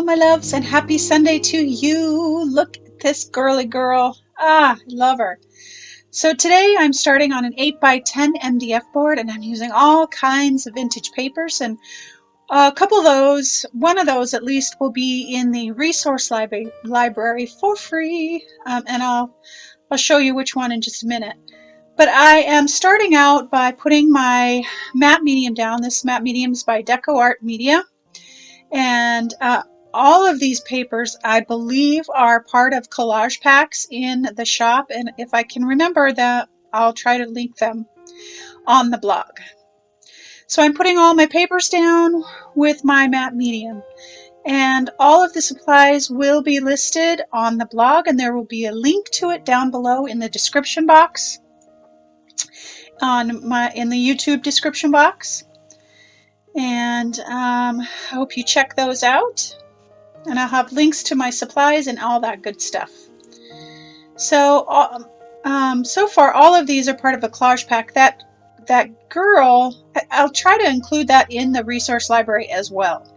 my loves, and happy Sunday to you. Look at this girly girl. I love her. So today I'm starting on an 8x10 MDF board, and I'm using all kinds of vintage papers, and a couple of those, one of those at least, will be in the resource library for free, and I'll show you which one in just a minute. But I am starting out by putting my matte medium down. This matte medium is by Deco Art Media. And all of these papers, I believe, are part of collage packs in the shop. And if I can remember that, I'll try to link them on the blog. So I'm putting all my papers down with my matte medium. And all of the supplies will be listed on the blog, and there will be a link to it down below in the description box, in the YouTube description box. And I hope you check those out. And I'll have links to my supplies and all that good stuff. So, so far, all of these are part of a collage pack. That girl, I'll try to include that in the resource library as well.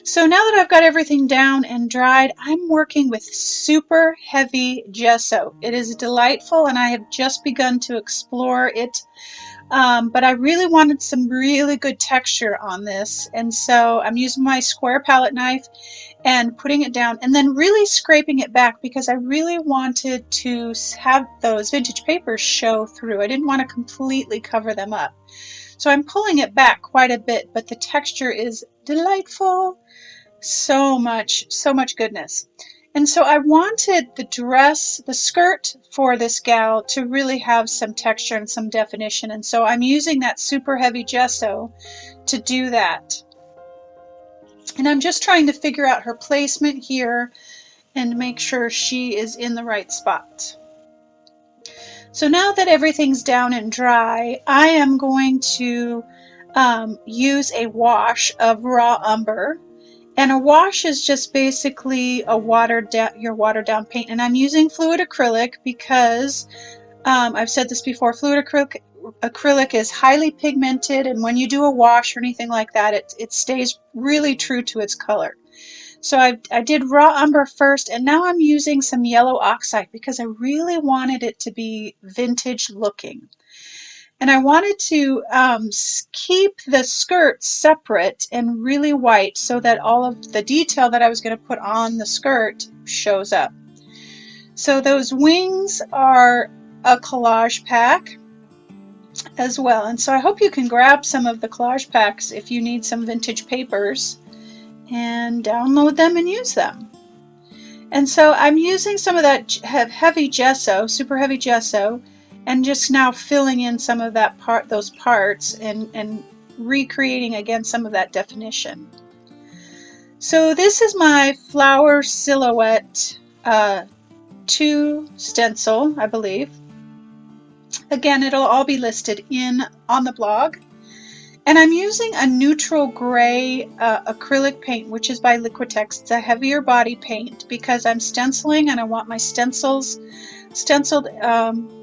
So now that I've got everything down and dried, I'm working with super heavy gesso. It is delightful, and I have just begun to explore it. But I really wanted some really good texture on this, and so I'm using my square palette knife and putting it down and then really scraping it back because I really wanted to have those vintage papers show through. I didn't want to completely cover them up. So I'm pulling it back quite a bit, but the texture is delightful. So much goodness. And so I wanted the skirt for this gal to really have some texture and some definition. And so I'm using that super heavy gesso to do that. And I'm just trying to figure out her placement here and make sure she is in the right spot. So now that everything's down and dry, I am going to use a wash of raw umber. And a wash is just basically your watered down paint. And I'm using fluid acrylic because I've said this before, fluid acrylic is highly pigmented, and when you do a wash or anything like that, it stays really true to its color. So I did raw umber first, and now I'm using some yellow oxide because I really wanted it to be vintage looking. And I wanted to keep the skirt separate and really white so that all of the detail that I was going to put on the skirt shows up. So those wings are a collage pack as well. And so I hope you can grab some of the collage packs if you need some vintage papers and download them and use them. And so I'm using some of that heavy gesso, super heavy gesso, and just now filling in some of those parts and recreating again some of that definition. So this is my flower silhouette 2 stencil, I believe. Again, it'll all be listed on the blog. And I'm using a neutral gray acrylic paint, which is by Liquitex. It's a heavier body paint because I'm stenciling and I want my stenciled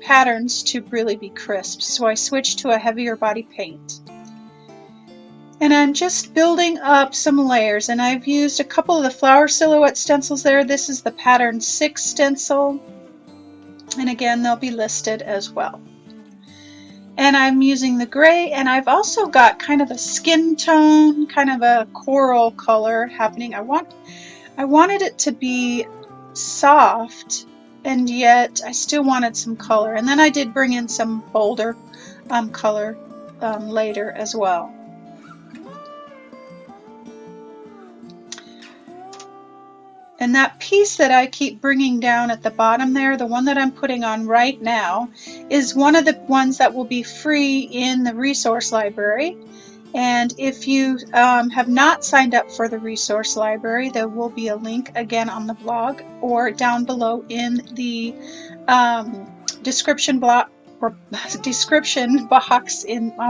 patterns to really be crisp. So I switched to a heavier body paint. And I'm just building up some layers, and I've used a couple of the flower silhouette stencils there. This is the pattern 6 stencil, and again they'll be listed as well. And I'm using the gray, and I've also got kind of a skin tone, kind of a coral color happening. I wanted it to be soft, and yet I still wanted some color. And then I did bring in some bolder color later as well. And that piece that I keep bringing down at the bottom there, the one that I'm putting on right now, is one of the ones that will be free in the resource library. And if you have not signed up for the resource library, there will be a link again on the blog or down below in the description box on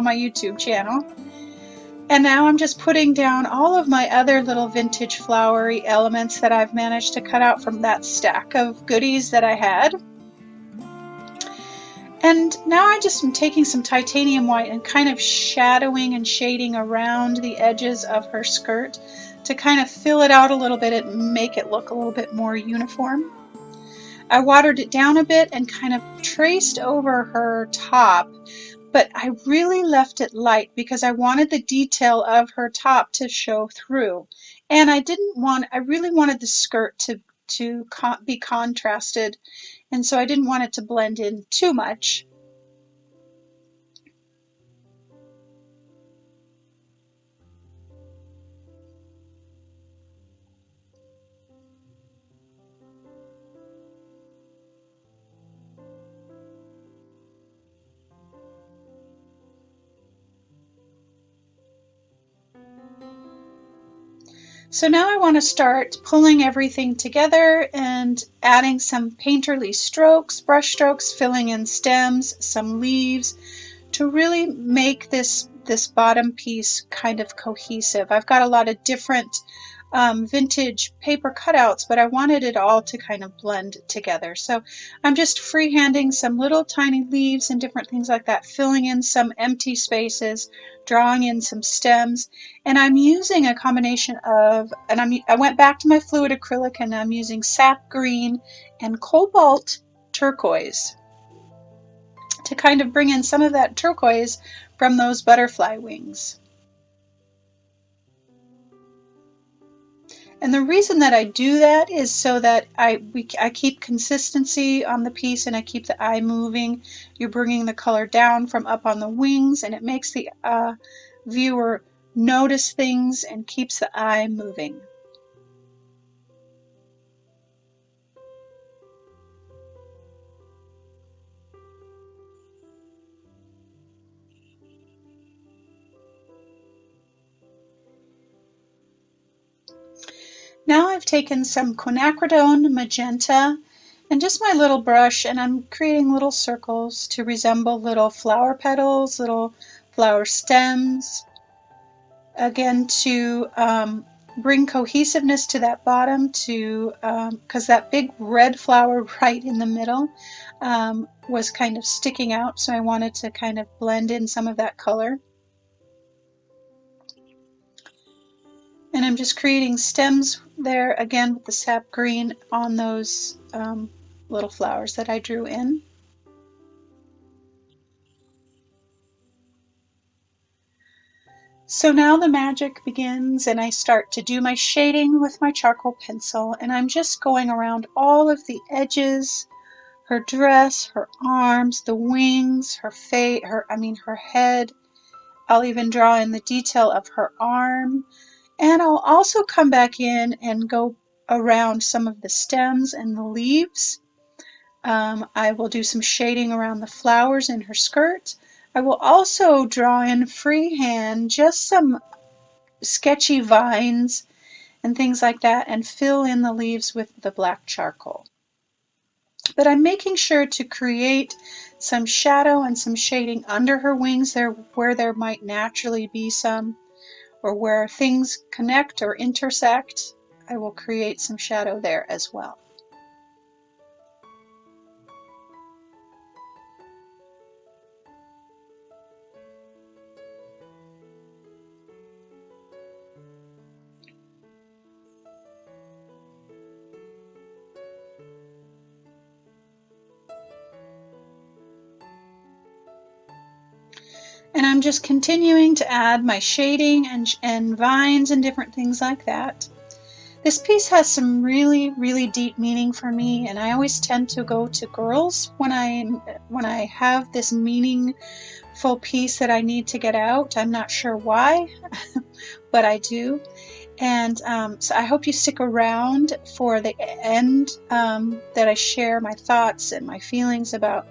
my YouTube channel. And now I'm just putting down all of my other little vintage flowery elements that I've managed to cut out from that stack of goodies that I had. And now I just am taking some titanium white and kind of shadowing and shading around the edges of her skirt to kind of fill it out a little bit and make it look a little bit more uniform. I watered it down a bit and kind of traced over her top, but I really left it light because I wanted the detail of her top to show through. And I really wanted the skirt to be contrasted, and so I didn't want it to blend in too much. So now I want to start pulling everything together and adding some painterly strokes, brush strokes, filling in stems, some leaves, to really make this bottom piece kind of cohesive. I've got a lot of different vintage paper cutouts, but I wanted it all to kind of blend together. So I'm just freehanding some little tiny leaves and different things like that, filling in some empty spaces, drawing in some stems, and I'm using a combination of, I went back to my fluid acrylic, and I'm using sap green and cobalt turquoise to kind of bring in some of that turquoise from those butterfly wings. And the reason that I do that is so that I keep consistency on the piece, and I keep the eye moving. You're bringing the color down from up on the wings, and it makes the viewer notice things and keeps the eye moving. Now I've taken some quinacridone magenta and just my little brush, and I'm creating little circles to resemble little flower petals, little flower stems, again to bring cohesiveness to that bottom, to because that big red flower right in the middle was kind of sticking out, so I wanted to kind of blend in some of that color. And I'm just creating stems there again with the sap green on those little flowers that I drew in. So now the magic begins, and I start to do my shading with my charcoal pencil, and I'm just going around all of the edges, her dress, her arms, the wings, her face, her head. I'll even draw in the detail of her arm. And I'll also come back in and go around some of the stems and the leaves. I will do some shading around the flowers in her skirt. I will also draw in freehand just some sketchy vines and things like that, and fill in the leaves with the black charcoal. But I'm making sure to create some shadow and some shading under her wings there where there might naturally be some, or where things connect or intersect. I will create some shadow there as well. And I'm just continuing to add my shading and vines and different things like that. This piece has some really, really deep meaning for me, and I always tend to go to girls when I have this meaningful piece that I need to get out. I'm not sure why, but I do. And so I hope you stick around for the end, that I share my thoughts and my feelings about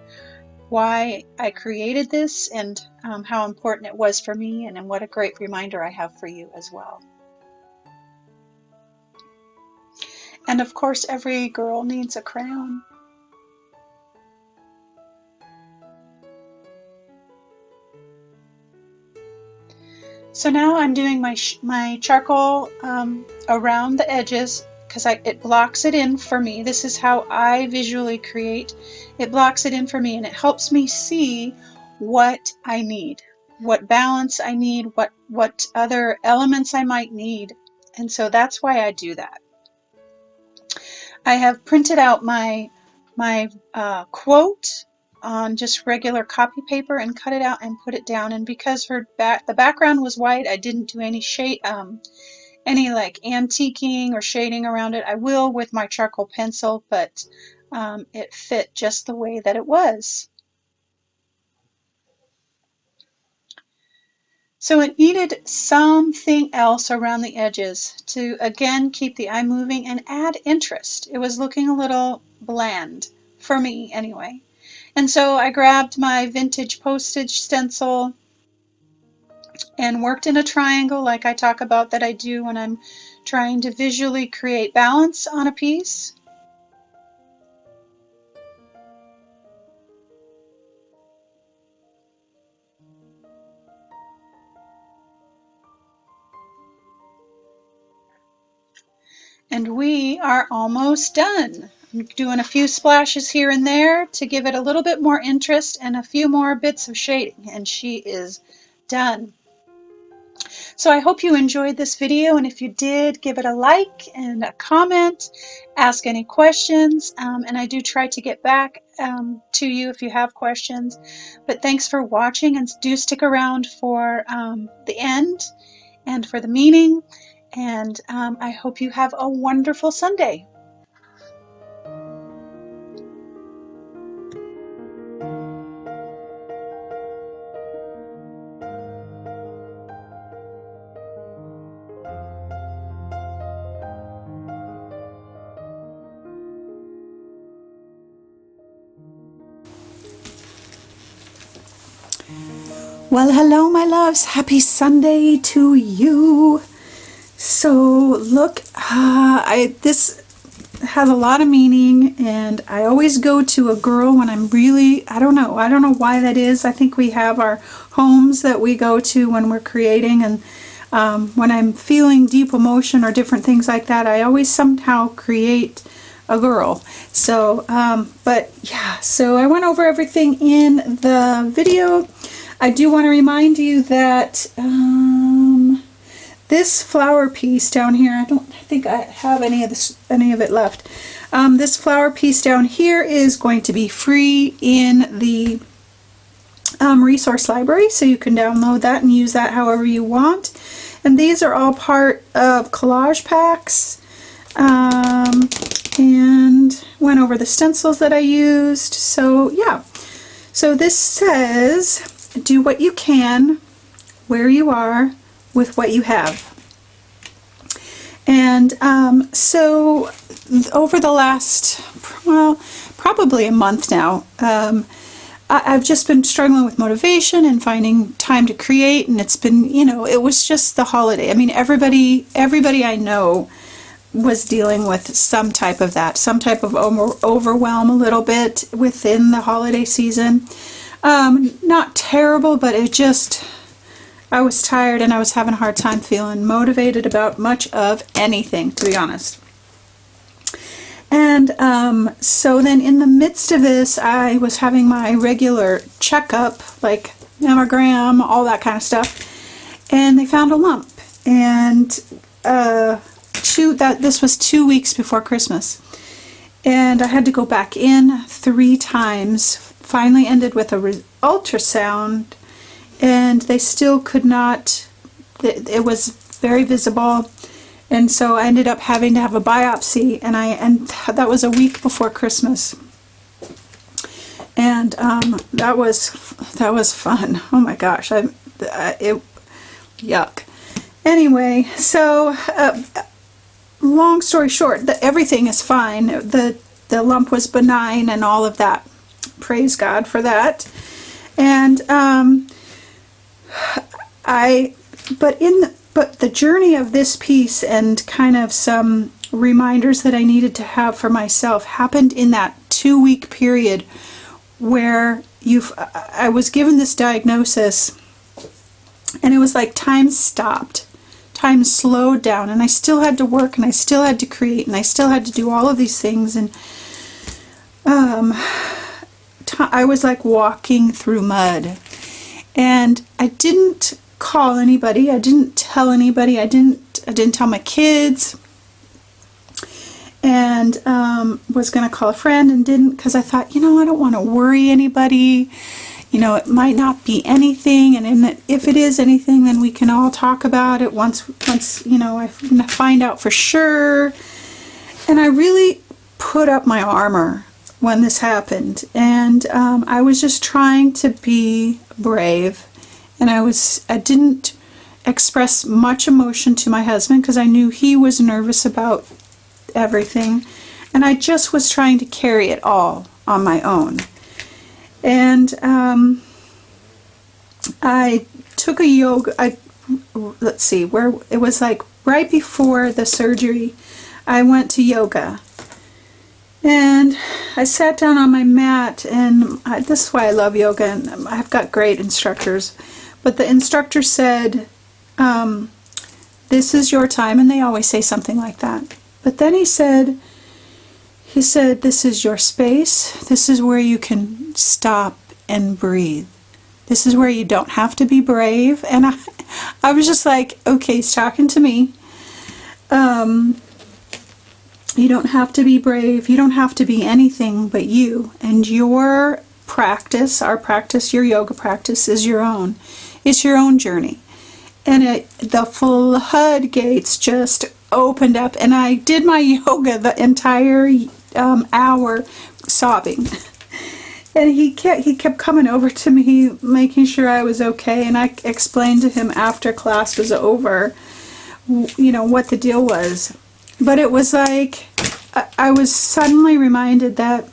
why I created this, and how important it was for me, and what a great reminder I have for you as well. And of course, every girl needs a crown. So now I'm doing my charcoal around the edges, because it blocks it in for me. This is how I visually create. It blocks it in for me, and it helps me see what I need, what balance I need, what other elements I might need. And so that's why I do that. I have printed out my quote on just regular copy paper and cut it out and put it down. And because the background was white, I didn't do any shade, any like antiquing or shading around it. I will with my charcoal pencil, but it fit just the way that it was. So it needed something else around the edges to, again, keep the eye moving and add interest. It was looking a little bland, for me anyway. And so I grabbed my vintage postage stencil and worked in a triangle like I talk about that I do when I'm trying to visually create balance on a piece. And we are almost done. I'm doing a few splashes here and there to give it a little bit more interest and a few more bits of shading, and she is done. So I hope you enjoyed this video, and if you did, give it a like and a comment, ask any questions, and I do try to get back to you if you have questions. But thanks for watching, and do stick around for the end and for the meaning, and I hope you have a wonderful Sunday. Well, hello, my loves. Happy Sunday to you. So, look, this has a lot of meaning, and I always go to a girl when I'm really, I don't know why that is. I think we have our homes that we go to when we're creating, and when I'm feeling deep emotion or different things like that, I always somehow create a girl. So, but yeah, so I went over everything in the video. I do want to remind you that this flower piece down here, I don't think I have any of it left. This flower piece down here is going to be free in the resource library, so you can download that and use that however you want. And these are all part of collage packs. And went over the stencils that I used. So yeah, so this says, do what you can, where you are, with what you have. And so over the last, well, probably a month now, I've just been struggling with motivation and finding time to create, and it's been, you know, it was just the holiday. I mean, everybody I know was dealing with some type of that, some type of overwhelm a little bit within the holiday season. Not terrible, but it just, I was tired and I was having a hard time feeling motivated about much of anything, to be honest. And so then in the midst of this, I was having my regular checkup, like mammogram, all that kind of stuff, and they found a lump. And this was 2 weeks before Christmas, and I had to go back in 3 times. Finally ended with a ultrasound, and they still could not, it was very visible, and so I ended up having to have a biopsy, and that was a week before Christmas. And that was fun. Oh my gosh, yuck. Anyway, so long story short, everything is fine. The lump was benign and all of that. Praise God for that. And but the journey of this piece and kind of some reminders that I needed to have for myself happened in that 2-week period where I was given this diagnosis, and it was like time stopped. Time slowed down, and I still had to work, and I still had to create, and I still had to do all of these things, and I was like walking through mud. And I didn't call anybody, I didn't tell anybody, I didn't I didn't tell my kids, and was going to call a friend and didn't, because I thought, I don't want to worry anybody. It might not be anything, and if it is anything, then we can all talk about it once I find out for sure. And I really put up my armor when this happened, and I was just trying to be brave, and I didn't express much emotion to my husband because I knew he was nervous about everything, and I just was trying to carry it all on my own. And I took a yoga, let's see, where it was like right before the surgery, I went to yoga. And I sat down on my mat, and this is why I love yoga, and I've got great instructors. But the instructor said, this is your time, and they always say something like that. But then he said, this is your space. This is where you can stop and breathe. This is where you don't have to be brave. And I was just like, okay, he's talking to me. You don't have to be brave. You don't have to be anything but you. And your practice, our practice, your yoga practice is your own. It's your own journey. And the floodgates just opened up, and I did my yoga the entire hour sobbing. And he kept coming over to me, making sure I was okay, and I explained to him after class was over, what the deal was. But it was like, I was suddenly reminded that,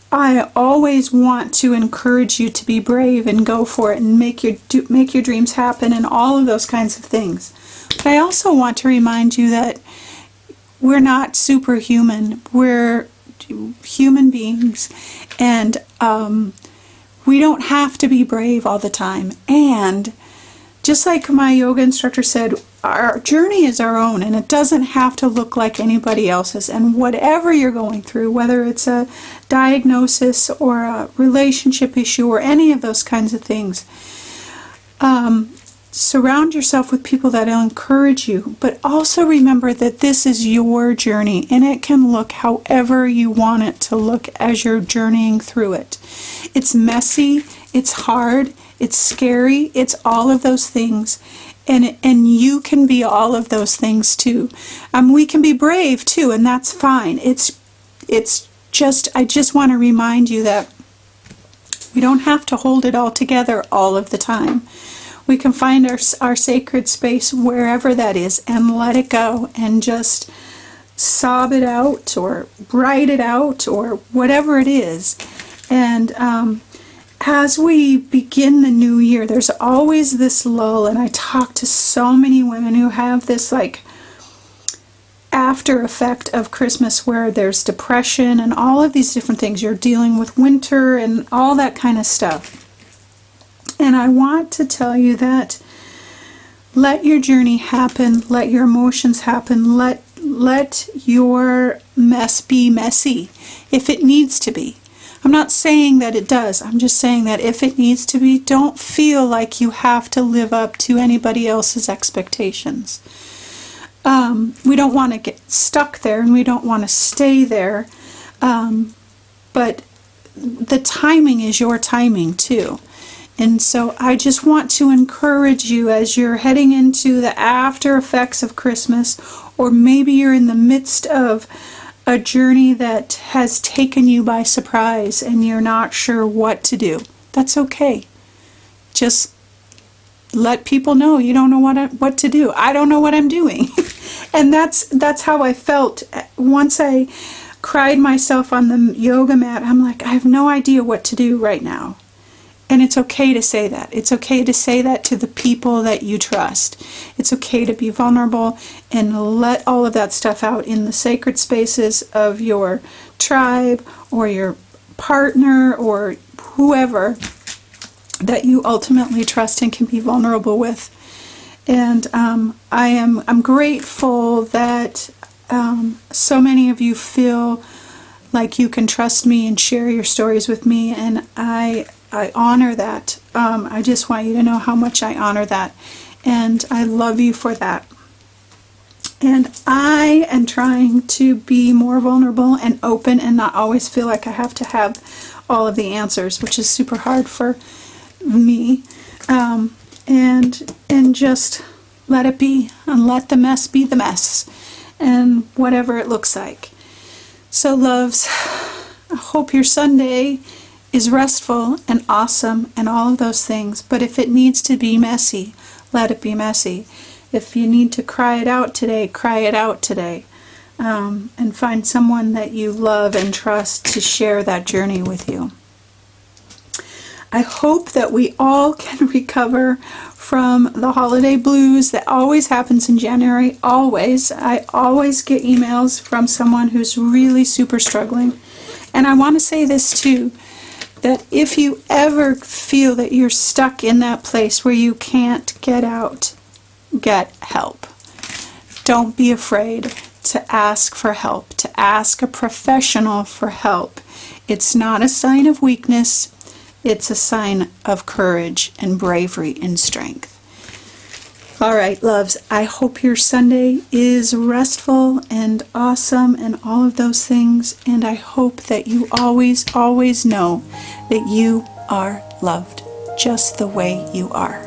I always want to encourage you to be brave and go for it and make your dreams happen and all of those kinds of things. But I also want to remind you that we're not superhuman. We're human beings, and we don't have to be brave all the time. And just like my yoga instructor said, our journey is our own, and it doesn't have to look like anybody else's. And whatever you're going through, whether it's a diagnosis or a relationship issue or any of those kinds of things, surround yourself with people that will encourage you, but also remember that this is your journey, and it can look however you want it to look as you're journeying through it. It's messy, it's hard, it's scary, it's all of those things, and you can be all of those things too. We can be brave too, and that's fine. I just want to remind you that we don't have to hold it all together all of the time. We can find our sacred space wherever that is and let it go and just sob it out or write it out or whatever it is. And as we begin the new year, there's always this lull, and I talk to so many women who have this like after effect of Christmas where there's depression and all of these different things. You're dealing with winter and all that kind of stuff. And I want to tell you that let your journey happen, let your emotions happen, let your mess be messy if it needs to be. I'm not saying that it does. I'm just saying that if it needs to be, don't feel like you have to live up to anybody else's expectations. We don't want to get stuck there, and we don't want to stay there. But the timing is your timing too. And so I just want to encourage you as you're heading into the after effects of Christmas, or maybe you're in the midst of a journey that has taken you by surprise and you're not sure what to do. That's okay. Just let people know you don't know what to do. I don't know what I'm doing. And that's how I felt once I cried myself on the yoga mat. I'm like, I have no idea what to do right now. And it's okay to say that. It's okay to say that to the people that you trust. It's okay to be vulnerable and let all of that stuff out in the sacred spaces of your tribe or your partner or whoever that you ultimately trust and can be vulnerable with. And I'm grateful that so many of you feel like you can trust me and share your stories with me, and I honor that. I just want you to know how much I honor that. and I love you for that. And I am trying to be more vulnerable and open and not always feel like I have to have all of the answers, which is super hard for me. And just let it be, and let the mess be the mess, and whatever it looks like. So loves, I hope your Sunday is restful and awesome and all of those things. But if it needs to be messy, let it be messy. If you need to cry it out today, cry it out today. And find someone that you love and trust to share that journey with you. I hope that we all can recover from the holiday blues that always happens in January. Always. I always get emails from someone who's really super struggling. And I want to say this too, that if you ever feel that you're stuck in that place where you can't get out, get help. Don't be afraid to ask for help, to ask a professional for help. It's not a sign of weakness. It's a sign of courage and bravery and strength. All right, loves, I hope your Sunday is restful and awesome and all of those things. And I hope that you always, always know that you are loved just the way you are.